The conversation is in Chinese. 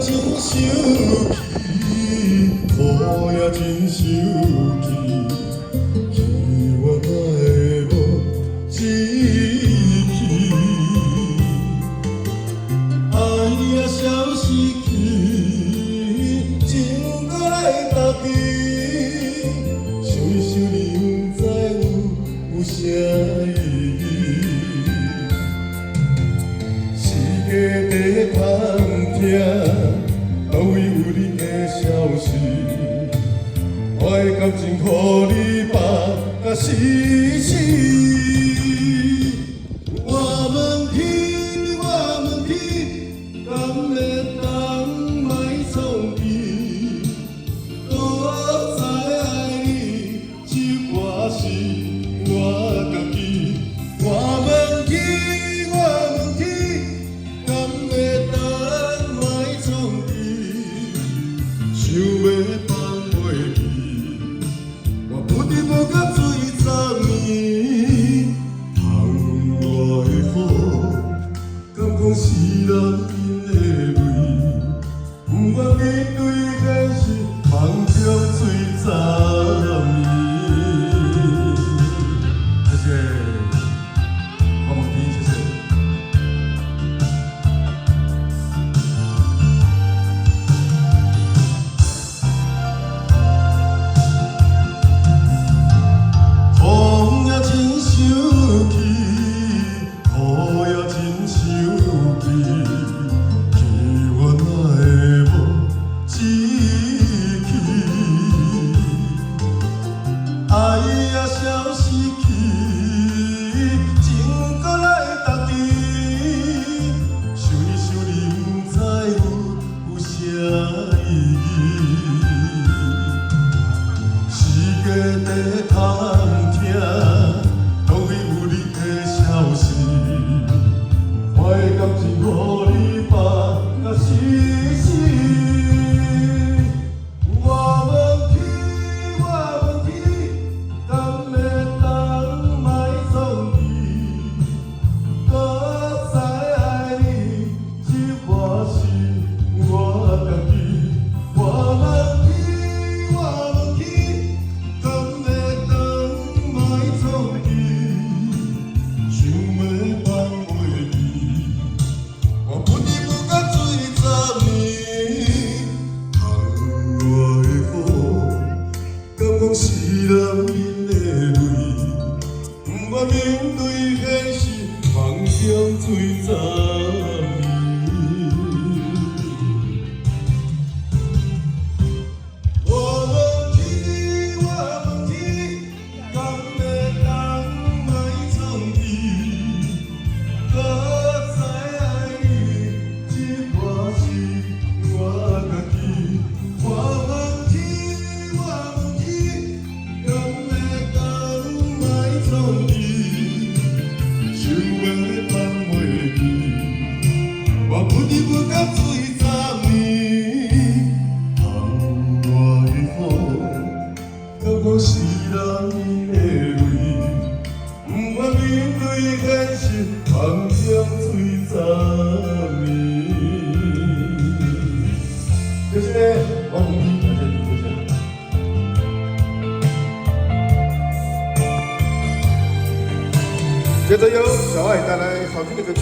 真想起，雨也真想起，希望会无志气，爱也消失去，情搁来搭起，想想你不知有啥意义。 世界在通听，哪位有你的消息？我的感情予你放甲死死。我问天，我问天，敢会当卖创意？我知爱你，这歌是我家己。我问天，我问天。 敢会当卖创意，想要放袂记，我不得不甲水十年，窗外的雨，敢讲是人因的泪，不愿面对现实，梦中水十年。谢谢，我问天，谢谢。 爱也消失去，情搁来搭起，想你想你，不知有啥意义。世界在通听，哪位有你的消息？我的感情予你放甲死死。 是人因的泪，不愿面对现实，梦中醉十年。我问天，我问天，敢会当卖创意？我知爱你，这歌是我家己。我问天，我问天。 敢会当卖创意，想要放袂记，我不得不甲水十年。窗外的雨，敢讲是人因的泪，不愿面对现实，梦中醉十年。就是我问你，大家听一下。 接着由小爱带来好听的歌曲。